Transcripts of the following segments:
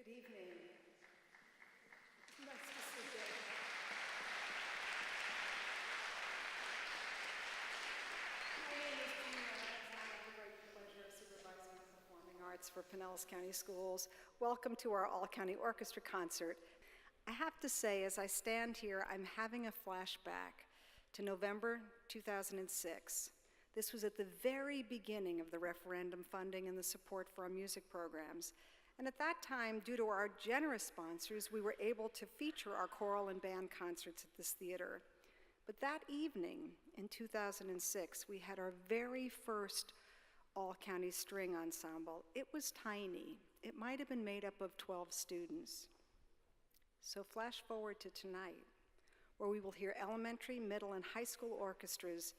Good evening. Nice to see you. My name is Pinellas, and I have the great pleasure of supervising the performing arts for Pinellas County Schools. Welcome to our All-County Orchestra concert. I have to say, as I stand here, I'm having a flashback to November 2006. This was at the very beginning of the referendum funding and the support for our music programs. And at that time, due to our generous sponsors, we were able to feature our choral and band concerts at this theater. But that evening in 2006, we had our very first all-county string ensemble. It was tiny. It might have been made up of 12 students. So flash forward to tonight, where we will hear elementary, middle, and high school orchestras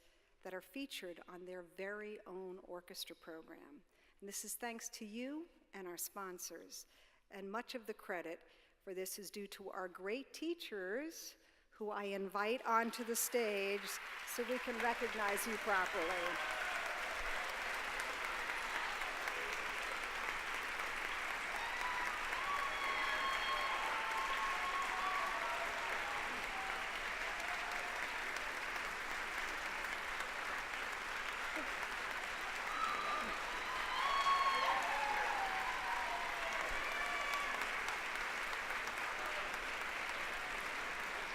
that are featured on their very own orchestra program. And this is thanks to you and our sponsors. And much of the credit for this is due to our great teachers, who I invite onto the stage so we can recognize you properly.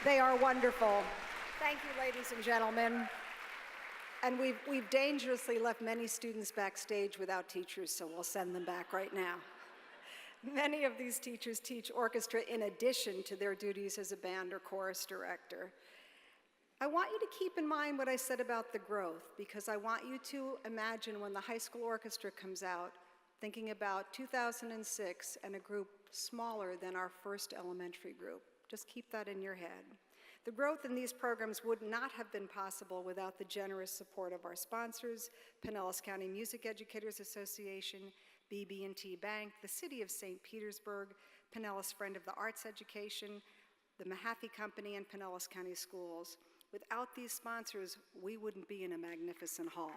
They are wonderful. Thank you, ladies and gentlemen. And we've dangerously left many students backstage without teachers, so we'll send them back right now. Many of these teachers teach orchestra in addition to their duties as a band or chorus director. I want you to keep in mind what I said about the growth, because I want you to imagine when the high school orchestra comes out, thinking about 2006 and a group smaller than our first elementary group. Just keep that in your head. The growth in these programs would not have been possible without the generous support of our sponsors, Pinellas County Music Educators Association, BB&T Bank, the City of St. Petersburg, Pinellas Friend of the Arts Education, the Mahaffey Company, and Pinellas County Schools. Without these sponsors, we wouldn't be in a magnificent hall.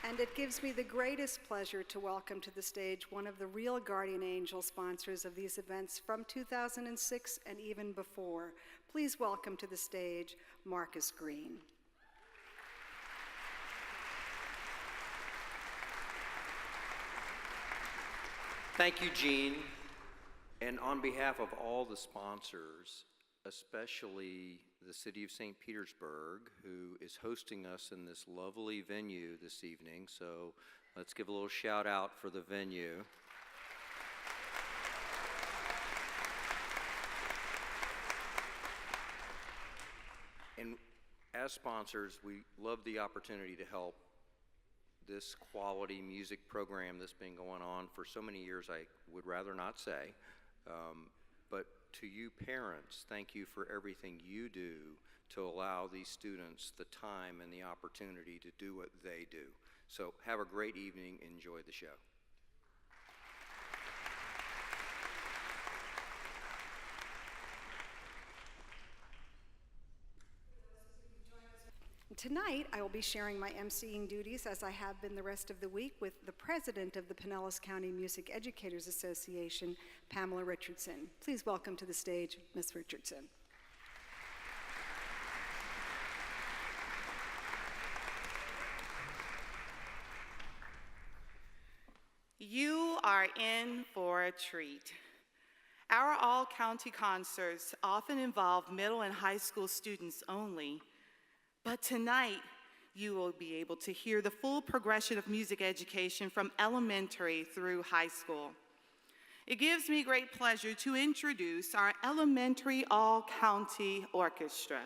And it gives me the greatest pleasure to welcome to the stage one of the real guardian angel sponsors of these events from 2006 and even before. Please welcome to the stage Marcus Green. Thank you, Jean. And on behalf of all the sponsors, especially the City of St. Petersburg, who is hosting us in this lovely venue this evening. So let's give a little shout out for the venue. And as sponsors, we love the opportunity to help this quality music program that's been going on for so many years, I would rather not say. But to you parents, thank you for everything you do to allow these students the time and the opportunity to do what they do. So have a great evening, enjoy the show. Tonight, I will be sharing my emceeing duties, as I have been the rest of the week, with the president of the Pinellas County Music Educators Association, Pamela Richardson. Please welcome to the stage, Ms. Richardson. You are in for a treat. Our all-county concerts often involve middle and high school students only, but tonight you will be able to hear the full progression of music education from elementary through high school. It gives me great pleasure to introduce our elementary all-county orchestra.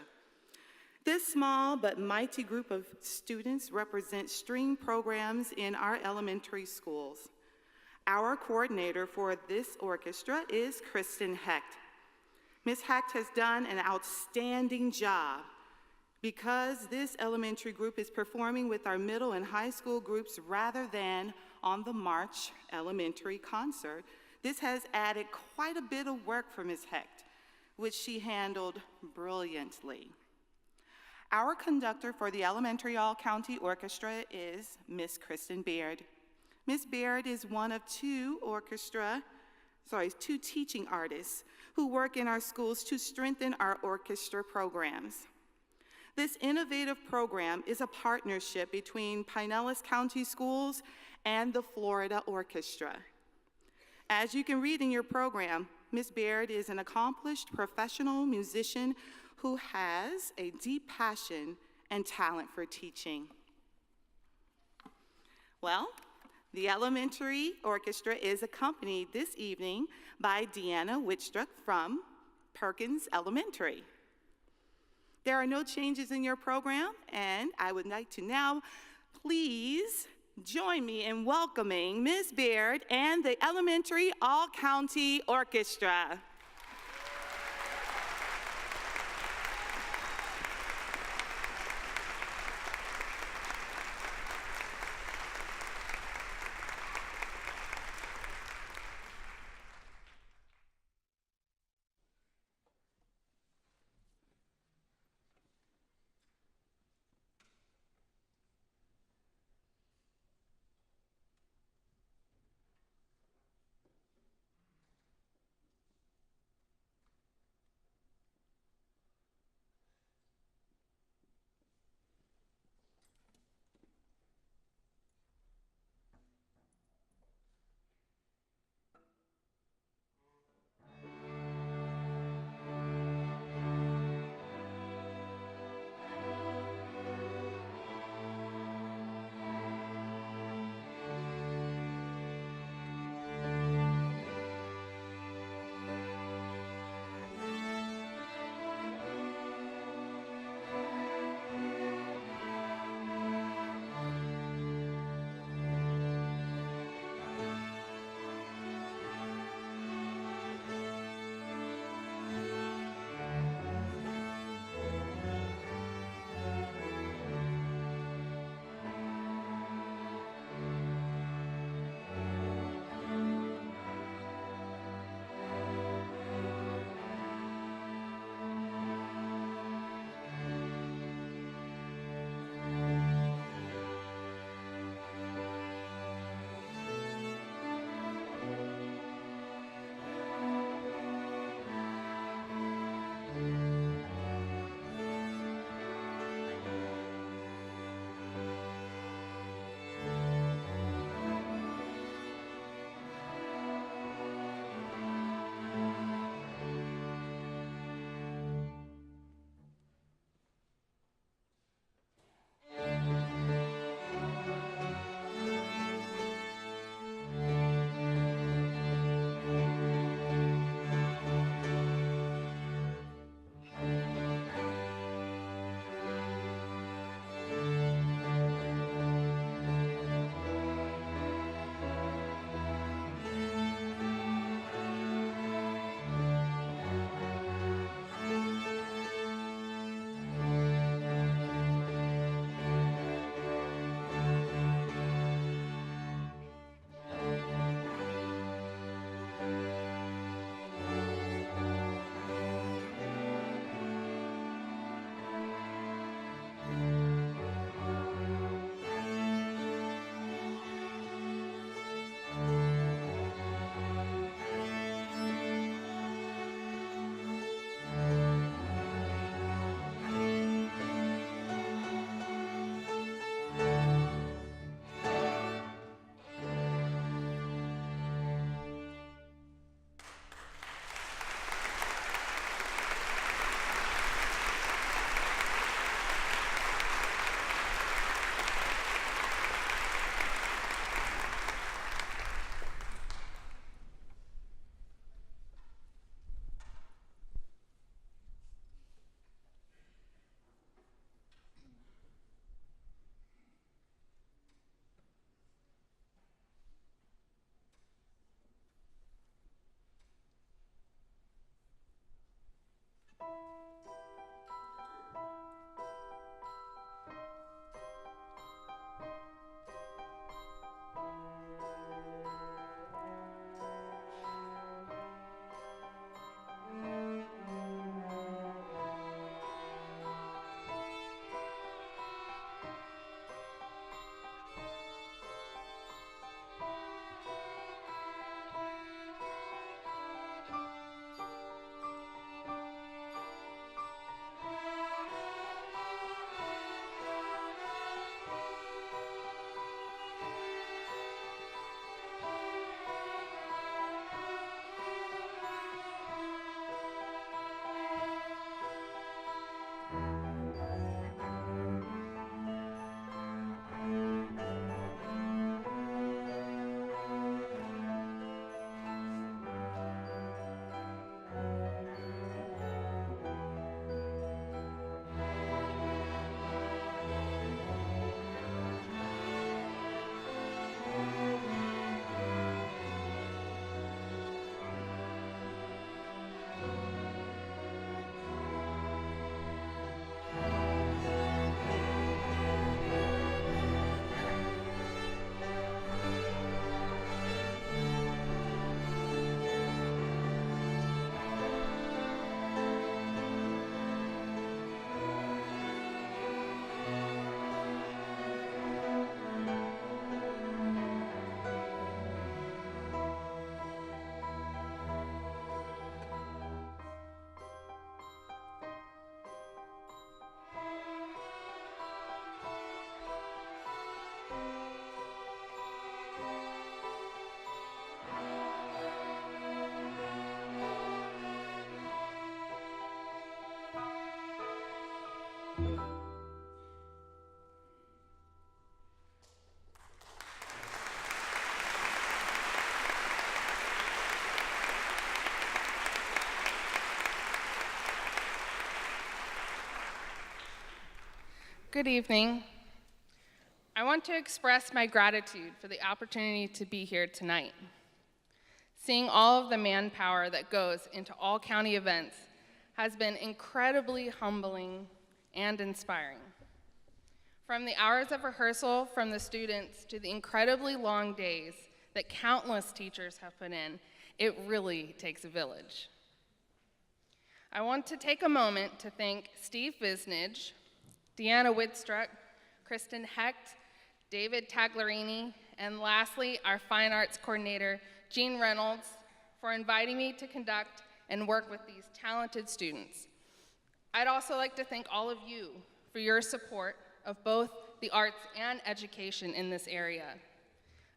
This small but mighty group of students represents string programs in our elementary schools. Our coordinator for this orchestra is Kristen Hecht. Ms. Hecht has done an outstanding job because this elementary group is performing with our middle and high school groups rather than on the March elementary concert. This has added quite a bit of work for Ms. Hecht, which she handled brilliantly. Our conductor for the Elementary All-County Orchestra is Miss Kristen Baird. Miss Baird is one of two teaching artists who work in our schools to strengthen our orchestra programs. This innovative program is a partnership between Pinellas County Schools and the Florida Orchestra. As you can read in your program, Miss Baird is an accomplished professional musician who has a deep passion and talent for teaching. Well, the elementary orchestra is accompanied this evening by Deanna Whitstruck from Perkins Elementary. There are no changes in your program, and I would like to now please join me in welcoming Ms. Baird and the Elementary All-County Orchestra. Good evening. I want to express my gratitude for the opportunity to be here tonight. Seeing all of the manpower that goes into all county events has been incredibly humbling and inspiring. From the hours of rehearsal from the students to the incredibly long days that countless teachers have put in, it really takes a village. I want to take a moment to thank Steve Visnage, Deanna Widstruck, Kristen Hecht, David Taglerini, and lastly, our fine arts coordinator, Jean Reynolds, for inviting me to conduct and work with these talented students. I'd also like to thank all of you for your support of both the arts and education in this area.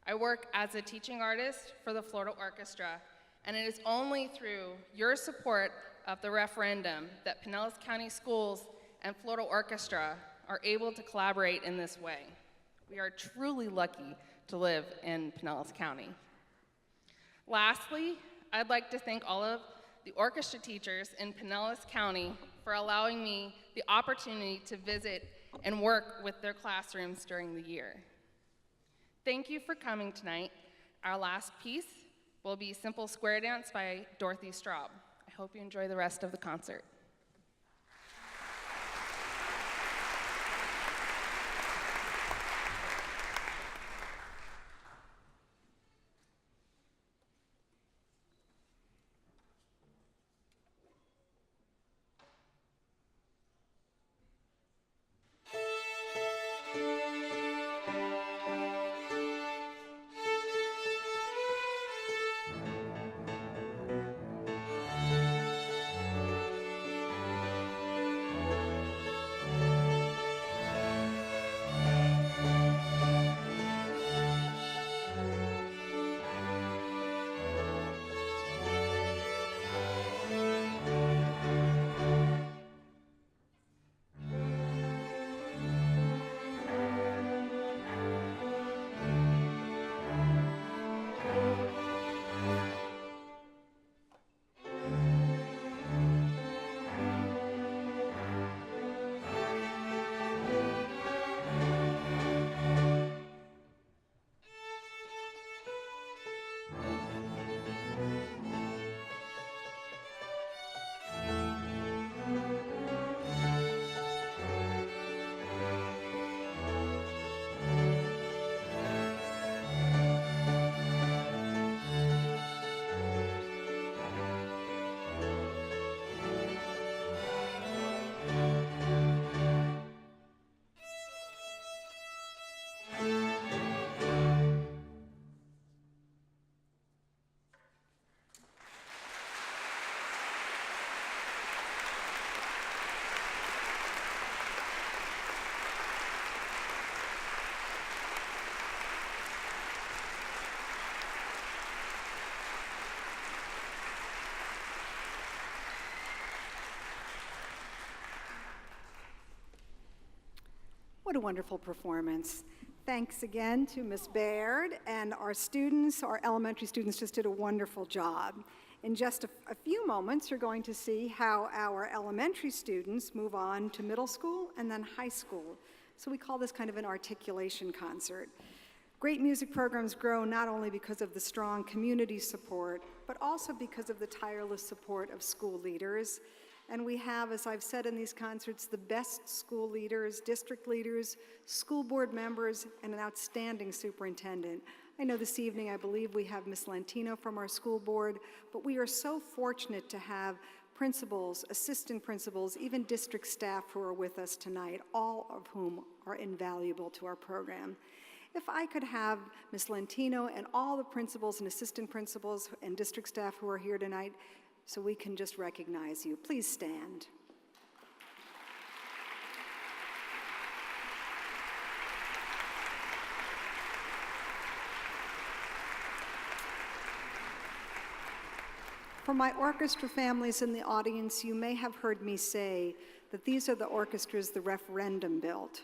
I work as a teaching artist for the Florida Orchestra, and it is only through your support of the referendum that Pinellas County Schools and Florida Orchestra are able to collaborate in this way. We are truly lucky to live in Pinellas County. Lastly, I'd like to thank all of the orchestra teachers in Pinellas County for allowing me the opportunity to visit and work with their classrooms during the year. Thank you for coming tonight. Our last piece will be Simple Square Dance by Dorothy Straub. I hope you enjoy the rest of the concert. What a wonderful performance. Thanks again to Ms. Baird, and our students, our elementary students just did a wonderful job. In just a few moments, you're going to see how our elementary students move on to middle school and then high school. So we call this kind of an articulation concert. Great music programs grow not only because of the strong community support, but also because of the tireless support of school leaders. And we have, as I've said in these concerts, the best school leaders, district leaders, school board members, and an outstanding superintendent. I know this evening, I believe we have Ms. Lantino from our school board, but we are so fortunate to have principals, assistant principals, even district staff who are with us tonight, all of whom are invaluable to our program. If I could have Ms. Lantino and all the principals and assistant principals and district staff who are here tonight, so we can just recognize you. Please stand. For my orchestra families in the audience, you may have heard me say that these are the orchestras the referendum built.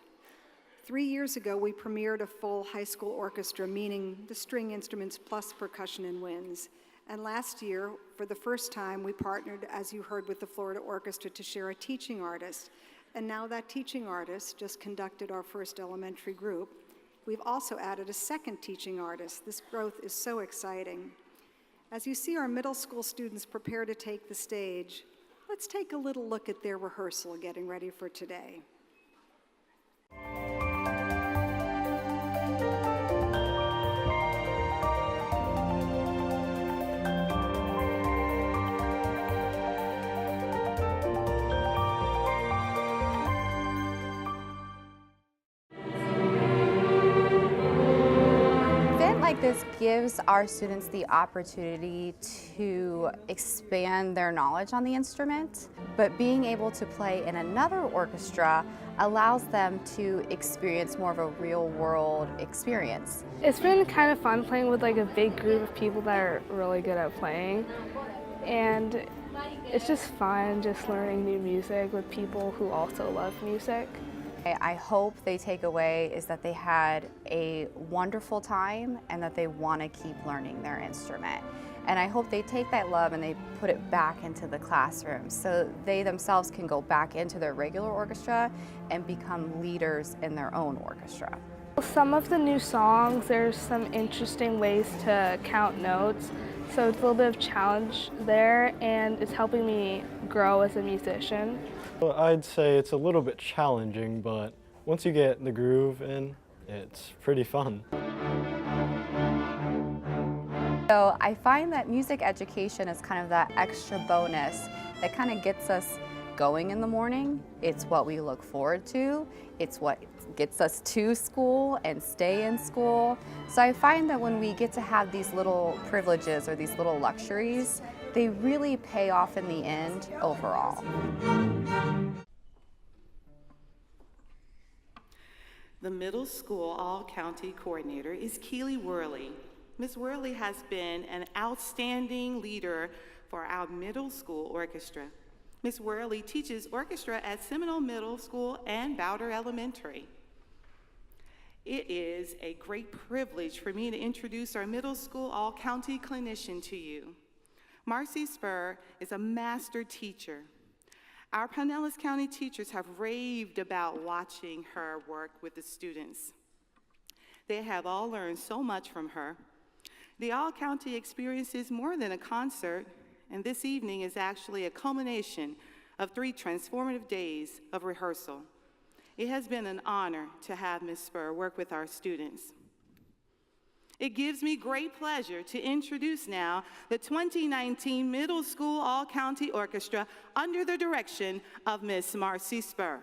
3 years ago, we premiered a full high school orchestra, meaning the string instruments plus percussion and winds. And last year, for the first time, we partnered, as you heard, with the Florida Orchestra to share a teaching artist. and now that teaching artist just conducted our first elementary group. We've also added a second teaching artist. This growth is so exciting. As you see our middle school students prepare to take the stage, let's take a little look at their rehearsal getting ready for today. Like this gives our students the opportunity to expand their knowledge on the instrument, but being able to play in another orchestra allows them to experience more of a real-world experience. It's been kind of fun playing with like a big group of people that are really good at playing, and it's just fun just learning new music with people who also love music. I hope they take away is that they had a wonderful time and that they want to keep learning their instrument. And I hope they take that love and they put it back into the classroom so they themselves can go back into their regular orchestra and become leaders in their own orchestra. Some of the new songs, there's some interesting ways to count notes, so it's a little bit of challenge there, and it's helping me grow as a musician. Well, I'd say it's a little bit challenging, but once you get the groove in, it's pretty fun. So I find that music education is kind of that extra bonus that kind of gets us going in the morning. It's what we look forward to. It's what gets us to school and stay in school. So I find that when we get to have these little privileges or these little luxuries, they really pay off in the end overall. The middle school all-county coordinator is Keely Worley. Ms. Worley has been an outstanding leader for our middle school orchestra. Ms. Worley teaches orchestra at Seminole Middle School and Bowder Elementary. It is a great privilege for me to introduce our middle school all-county clinician to you. Marcy Spur is a master teacher. Our Pinellas County teachers have raved about watching her work with the students. They have all learned so much from her. The all-county experience is more than a concert, and this evening is actually a culmination of 3 transformative days of rehearsal. It has been an honor to have Ms. Spur work with our students. It gives me great pleasure to introduce now the 2019 Middle School All-County Orchestra under the direction of Ms. Marcy Spur.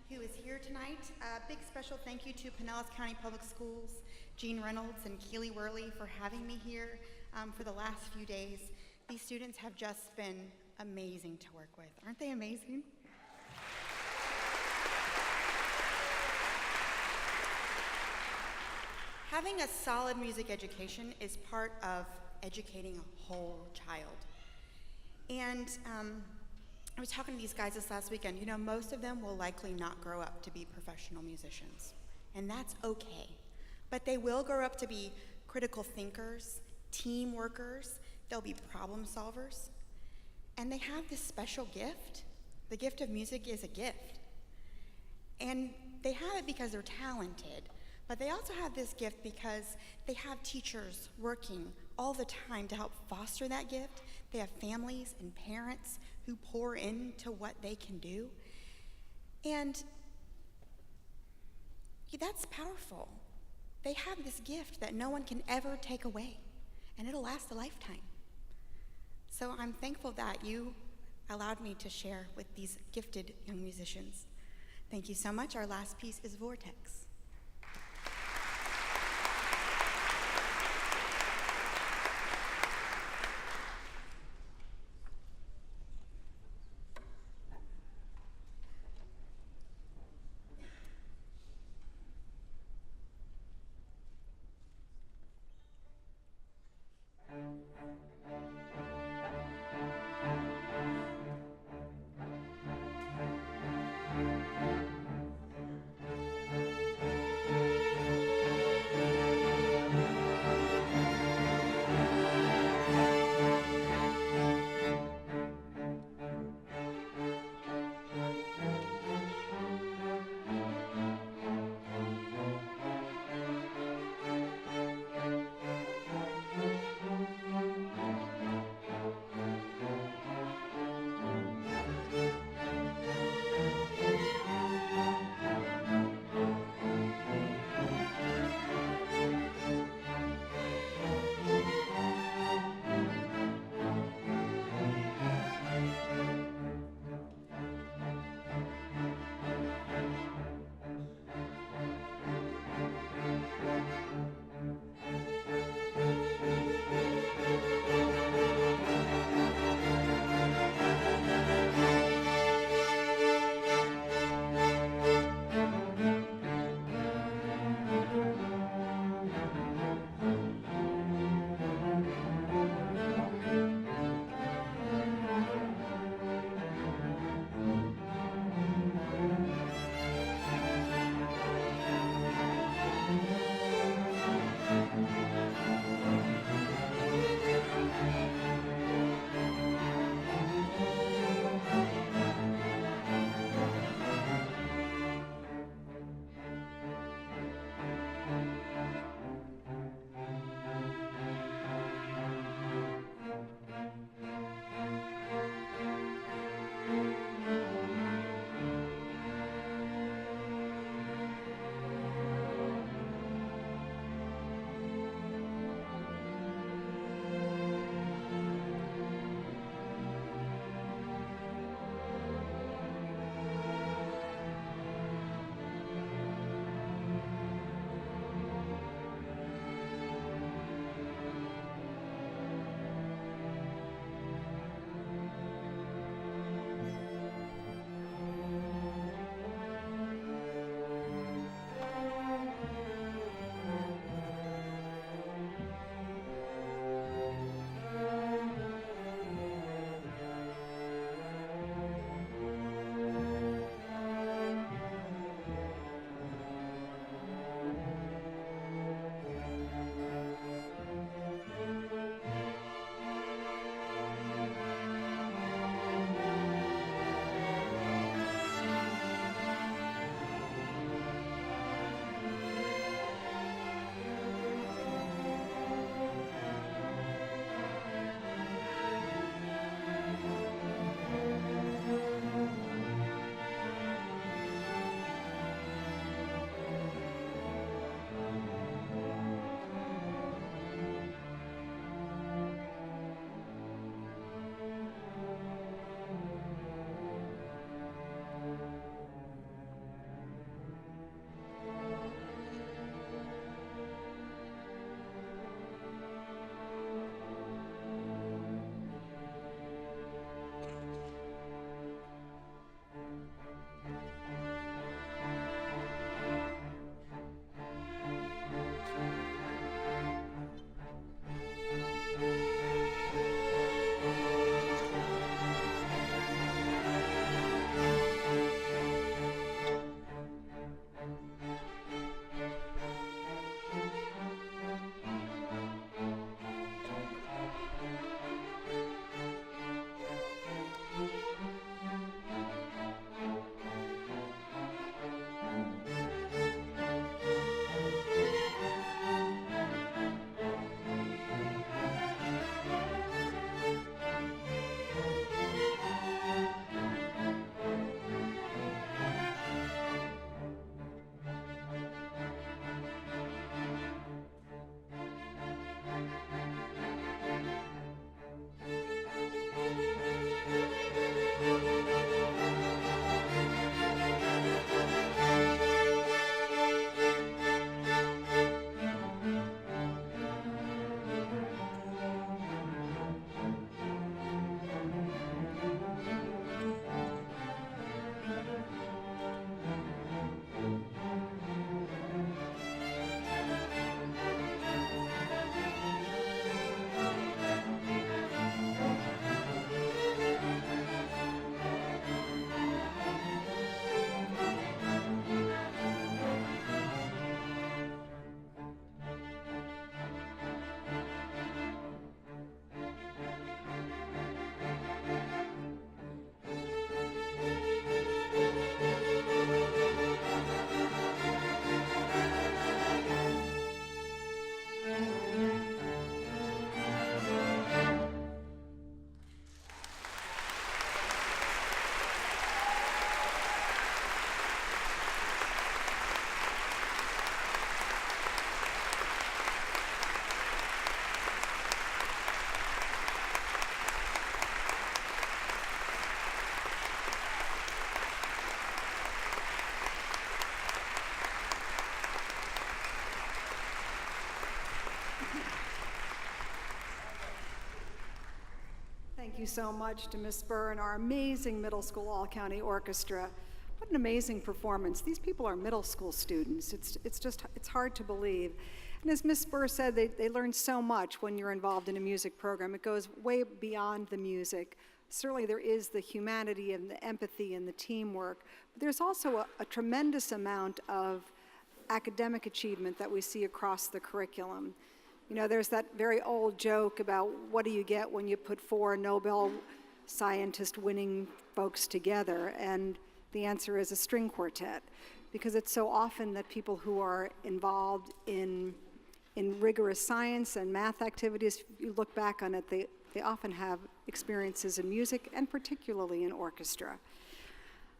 who is here tonight. A big special thank you to Pinellas County Public Schools, Gene Reynolds and Keely Worley for having me here for the last few days. These students have just been amazing to work with. Aren't they amazing? Having a solid music education is part of educating a whole child. And I was talking to these guys this last weekend. You know, most of them will likely not grow up to be professional musicians, and that's okay. But they will grow up to be critical thinkers, team workers, they'll be problem solvers, and they have this special gift. The gift of music is a gift. And they have it because they're talented, but they also have this gift because they have teachers working all the time to help foster that gift. They have families and parents who pour into what they can do. And that's powerful. They have this gift that no one can ever take away, and it'll last a lifetime. So I'm thankful that you allowed me to share with these gifted young musicians. Thank you so much. Our last piece is Vortex. Thank you so much to Ms. Burr and our amazing middle school all-county orchestra. What an amazing performance. These people are middle school students. It's hard to believe. And as Ms. Burr said, they learn so much when you're involved in a music program. It goes way beyond the music. Certainly there is the humanity and the empathy and the teamwork, but there's also a tremendous amount of academic achievement that we see across the curriculum. You know, there's that very old joke about what do you get when you put 4 Nobel scientist-winning folks together, and the answer is a string quartet, because it's so often that people who are involved in rigorous science and math activities, you look back on it, they often have experiences in music and particularly in orchestra.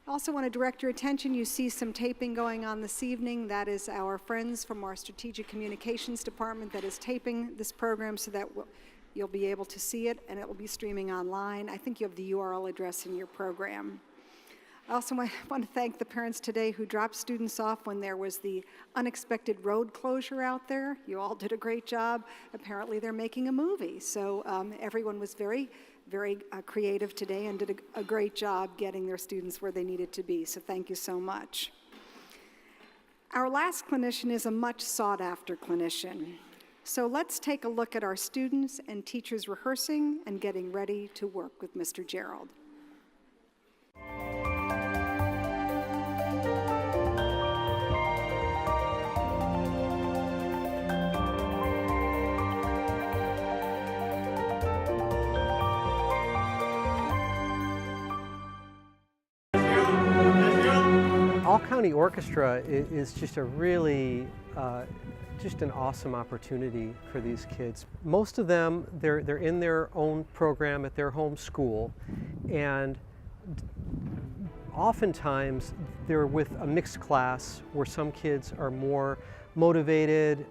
I also want to direct your attention, you see some taping going on this evening. That is our friends from our Strategic Communications Department that is taping this program so that you'll be able to see it, and it will be streaming online. I think you have the URL address in your program. I also want to thank the parents today who dropped students off when there was the unexpected road closure out there. You all did a great job. Apparently they're making a movie, so everyone was very creative today and did a great job getting their students where they needed to be, so thank you so much. Our last clinician is a much sought after clinician. So let's take a look at our students and teachers rehearsing and getting ready to work with Mr. Gerald. All-County Orchestra is just a really, just an awesome opportunity for these kids. Most of them, they're in their own program at their home school, and oftentimes they're with a mixed class where some kids are more motivated,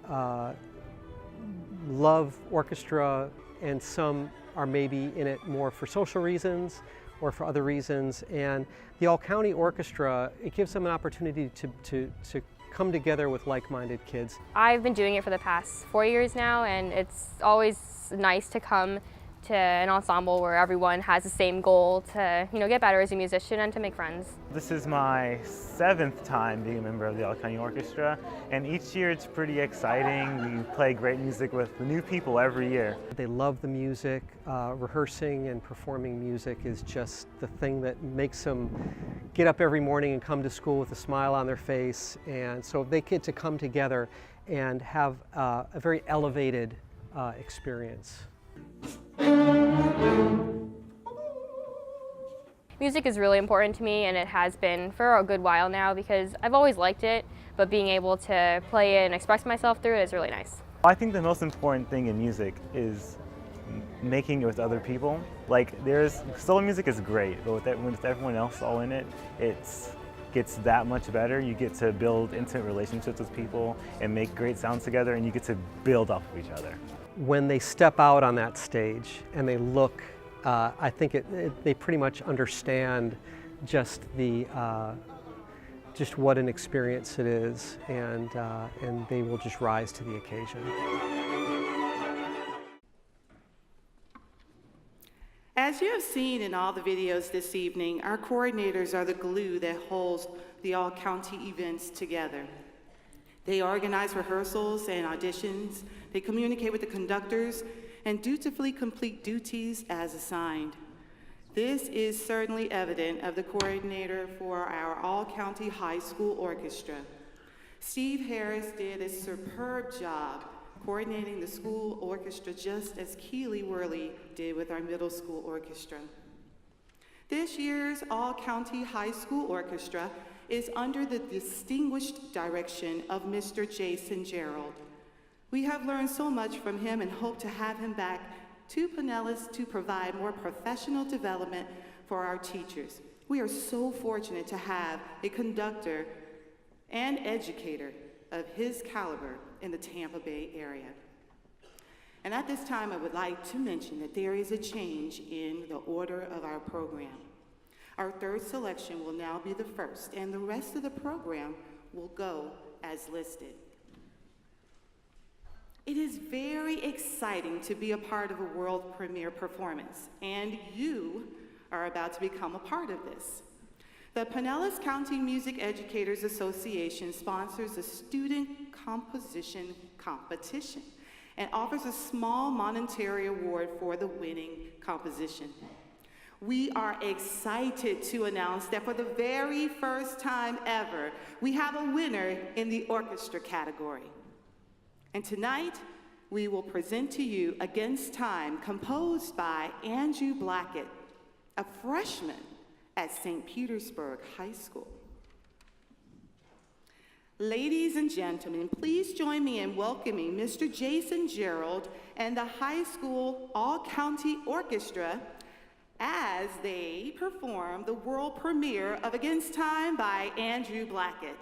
love orchestra, and some are maybe in it more for social reasons or for other reasons. And the All-County Orchestra, it gives them an opportunity to come together with like-minded kids. I've been doing it for the past 4 years now, and it's always nice to come to an ensemble where everyone has the same goal to, get better as a musician and to make friends. This is my 7th time being a member of the All-County Orchestra, and each year it's pretty exciting. We play great music with new people every year. They love the music. Rehearsing and performing music is just the thing that makes them get up every morning and come to school with a smile on their face, and so they get to come together and have a very elevated experience. Music is really important to me, and it has been for a good while now because I've always liked it, but being able to play it and express myself through it is really nice. I think the most important thing in music is making it with other people. Like, solo music is great, but with everyone else all in it, it gets that much better. You get to build intimate relationships with people and make great sounds together, and you get to build off of each other. When they step out on that stage and they look, I think they pretty much understand just just what an experience it is, and they will just rise to the occasion. As you have seen in all the videos this evening, our coordinators are the glue that holds the all-county events together. They organize rehearsals and auditions, they communicate with the conductors, and dutifully complete duties as assigned. This is certainly evident of the coordinator for our all-county high school orchestra. Steve Harris did a superb job coordinating the school orchestra just as Keely Worley did with our middle school orchestra. This year's all-county high school orchestra is under the distinguished direction of Mr. Jason Gerald. We have learned so much from him and hope to have him back to Pinellas to provide more professional development for our teachers. We are so fortunate to have a conductor and educator of his caliber in the Tampa Bay area. And at this time, I would like to mention that there is a change in the order of our program. Our third selection will now be the first, and the rest of the program will go as listed. It is very exciting to be a part of a world premiere performance, and you are about to become a part of this. The Pinellas County Music Educators Association sponsors a student composition competition and offers a small monetary award for the winning composition. We are excited to announce that for the very first time ever, we have a winner in the orchestra category. And tonight, we will present to you Against Time, composed by Andrew Blackett, a freshman at St. Petersburg High School. Ladies and gentlemen, please join me in welcoming Mr. Jason Gerald and the high school all-county orchestra as they perform the world premiere of Against Time by Andrew Blackett.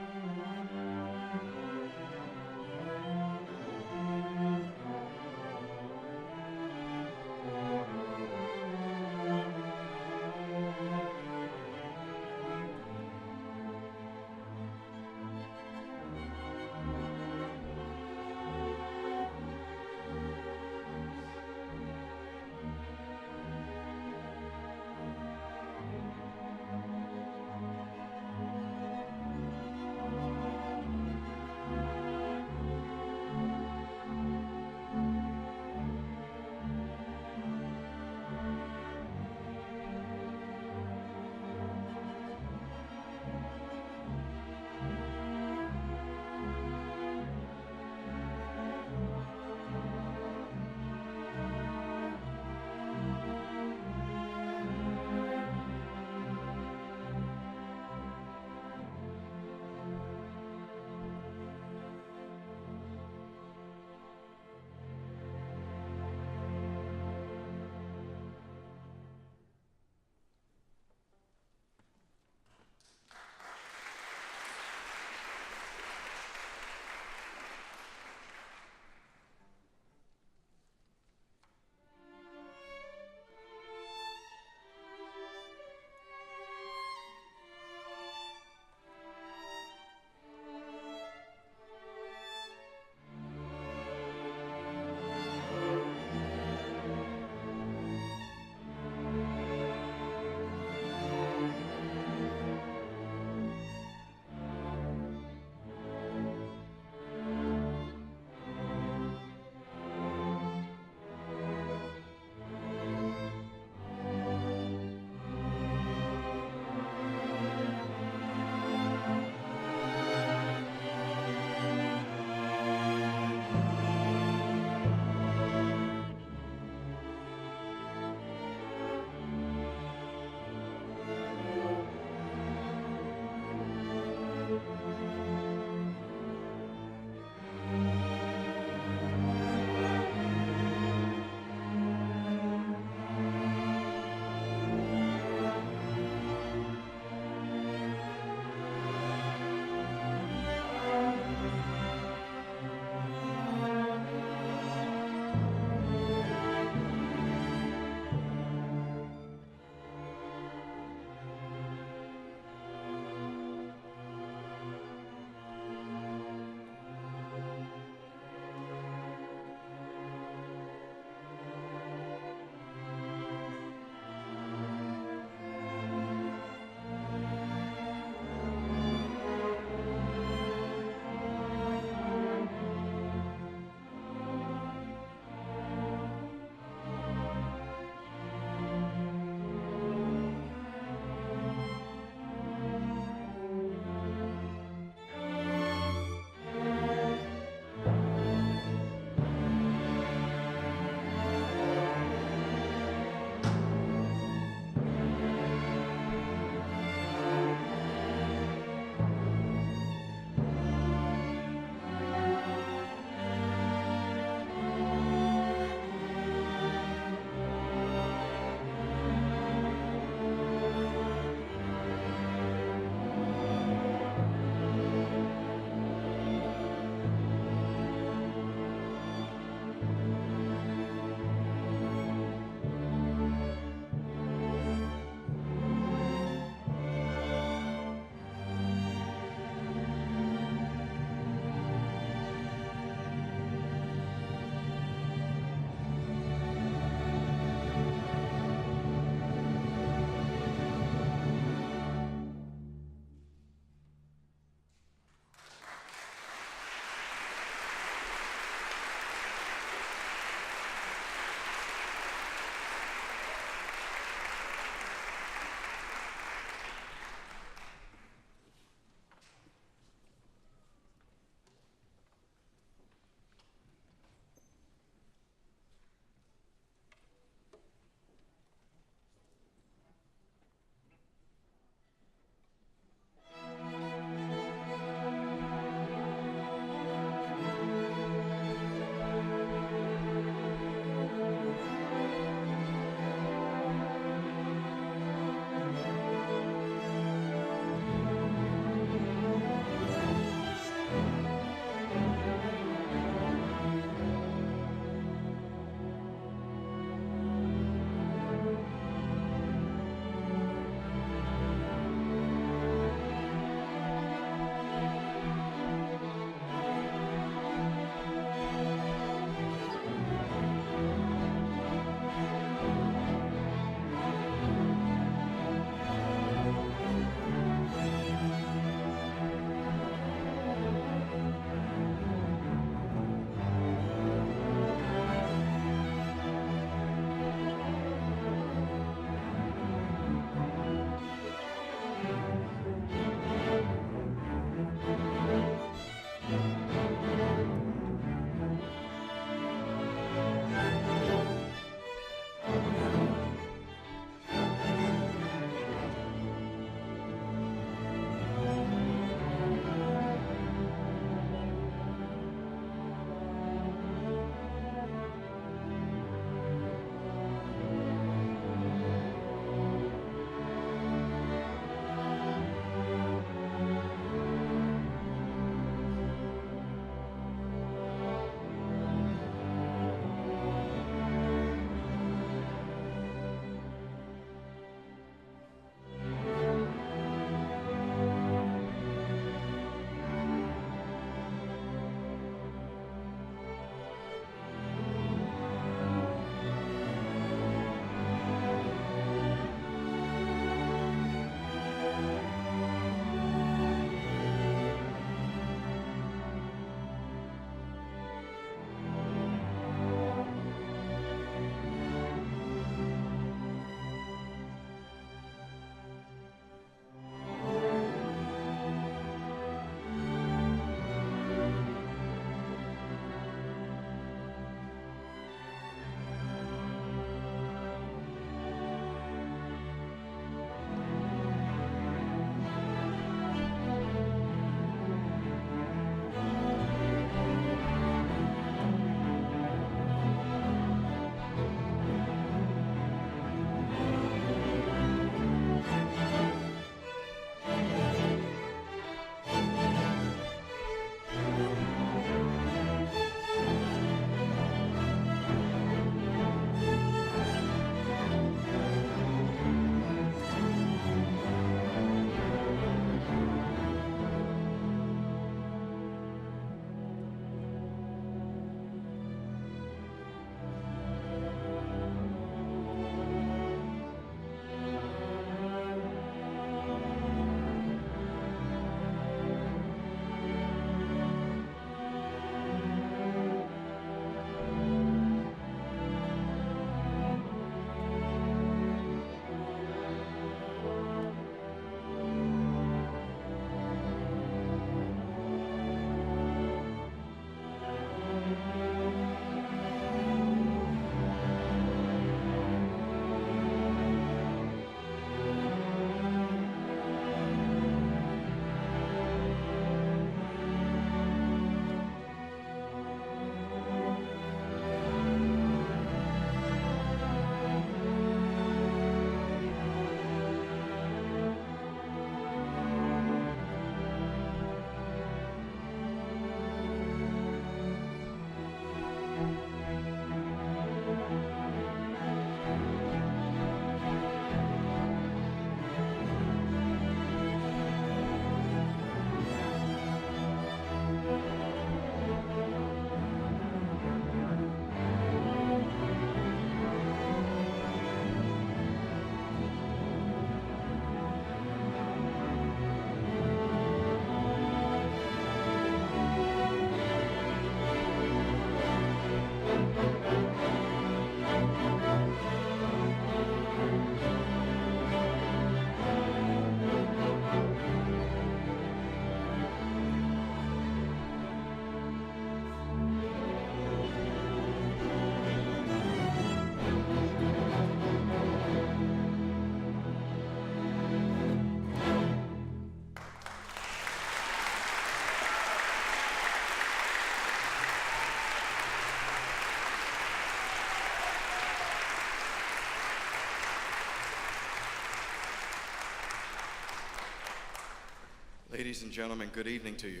Ladies and gentlemen, good evening to you.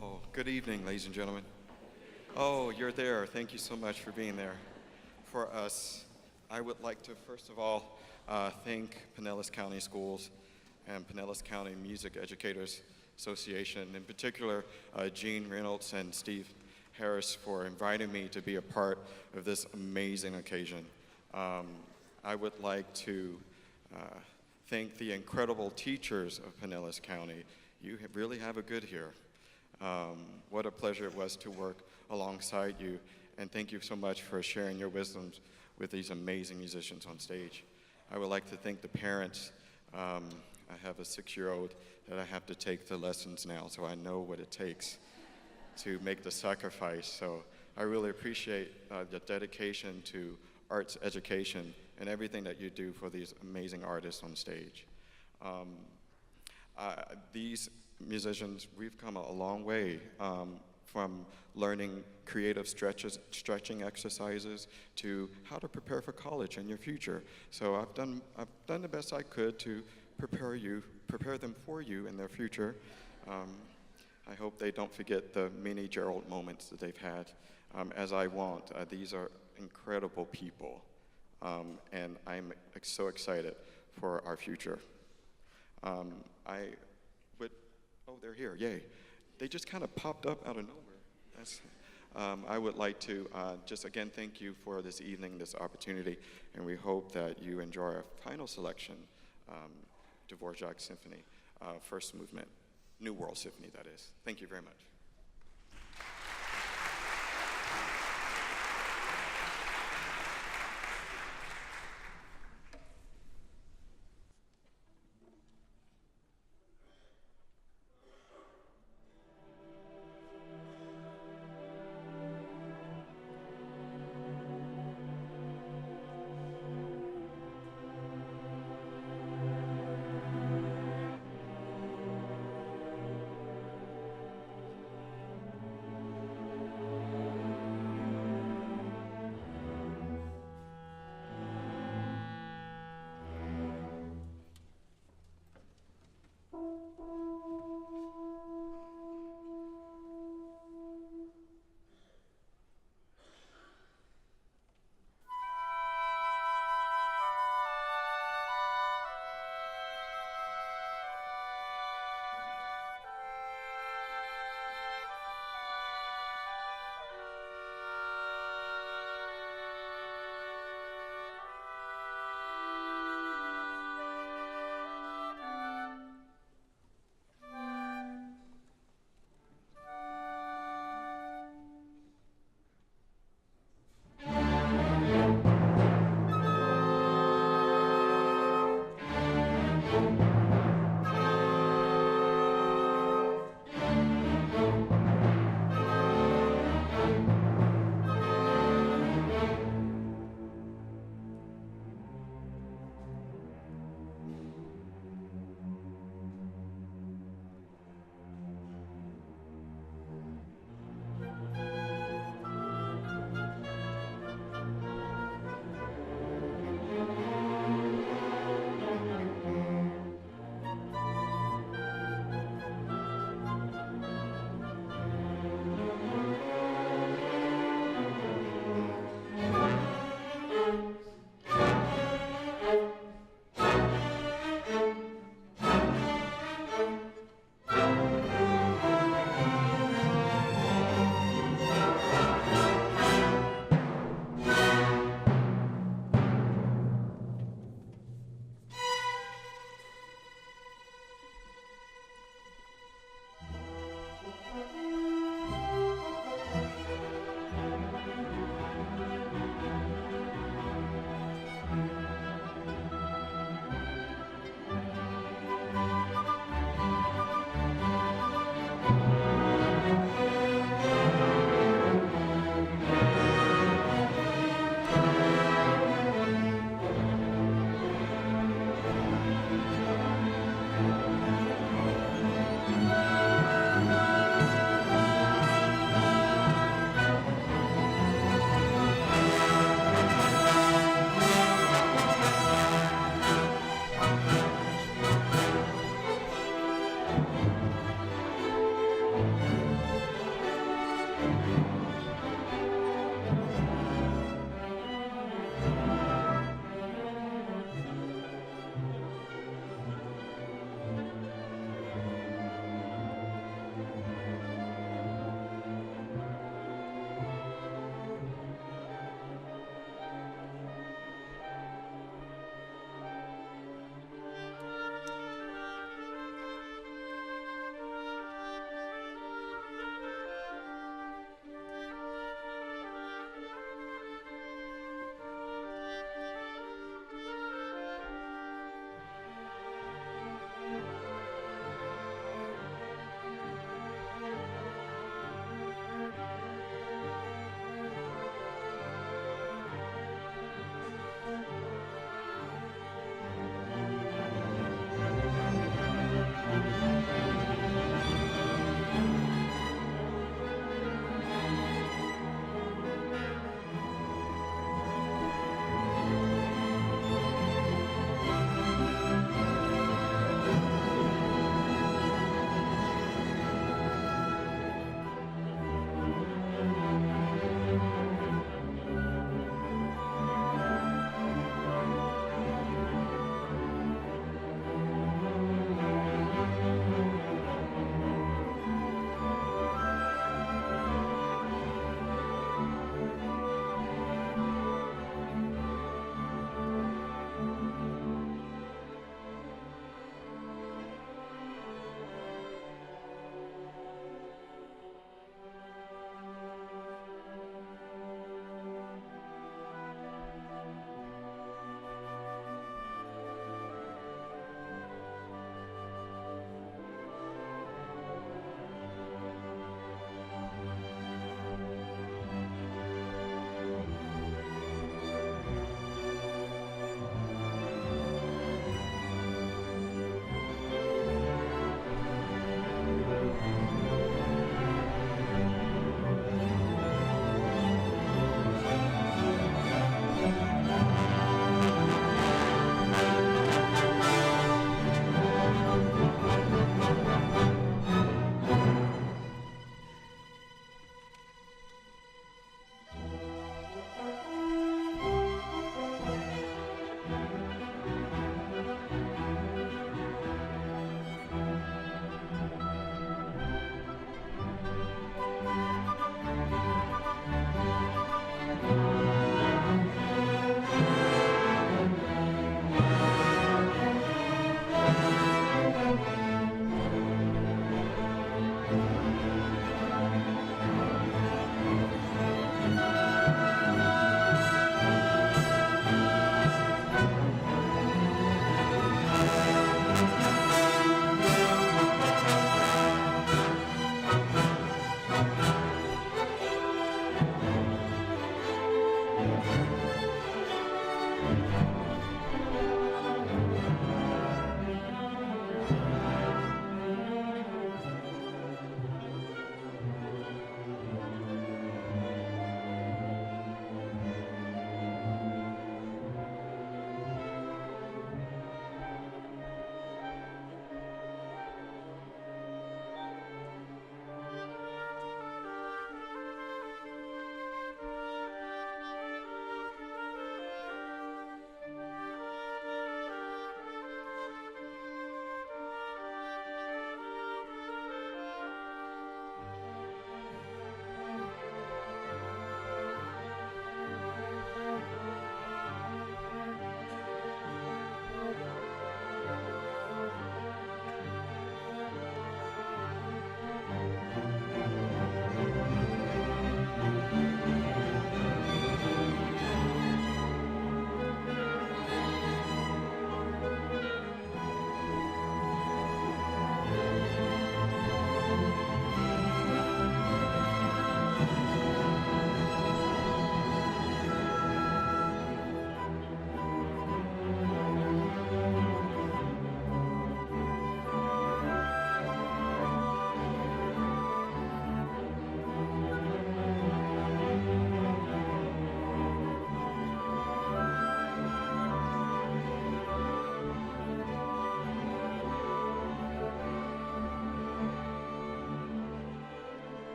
Oh, good evening, ladies and gentlemen. Oh, you're there. Thank you so much for being there for us. I would like to, first of all, thank Pinellas County Schools and Pinellas County Music Educators Association, in particular, Gene Reynolds and Steve Harris for inviting me to be a part of this amazing occasion. I would like to thank the incredible teachers of Pinellas County. You really have it good here. What a pleasure it was to work alongside you, and thank you so much for sharing your wisdoms with these amazing musicians on stage. I would like to thank the parents. I have a 6-year-old that I have to take the lessons now, so I know what it takes to make the sacrifice. So I really appreciate the dedication to arts education and everything that you do for these amazing artists on stage. These musicians, we've come a long way from learning creative stretching exercises to how to prepare for college and your future. So I've done the best I could to prepare them for you in their future. I hope they don't forget the many Gerald moments that they've had, as I want. These are incredible people, and I'm so excited for our future. Oh, they're here, yay. They just kind of popped up out of nowhere. I would like to just again thank you for this evening, this opportunity, and we hope that you enjoy our final selection, Dvorak Symphony, first movement, New World Symphony, that is. Thank you very much.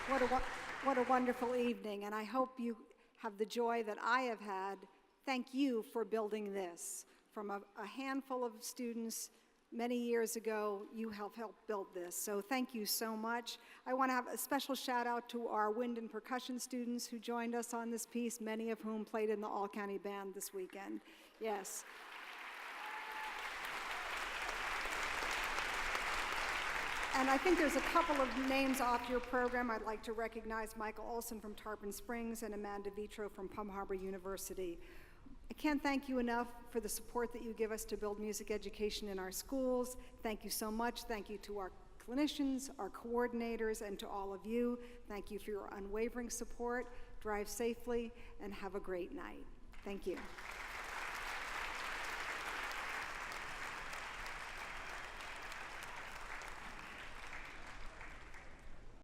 What a wonderful evening, and I hope you have the joy that I have had. Thank you for building this. From a handful of students many years ago, you have helped build this, so thank you so much. I want to have a special shout out to our wind and percussion students who joined us on this piece, many of whom played in the all-county band this weekend. Yes. And I think there's a couple of names off your program. I'd like to recognize Michael Olson from Tarpon Springs and Amanda Vitro from Plum Harbor University. I can't thank you enough for the support that you give us to build music education in our schools. Thank you so much. Thank you to our clinicians, our coordinators, and to all of you. Thank you for your unwavering support. Drive safely and have a great night. Thank you.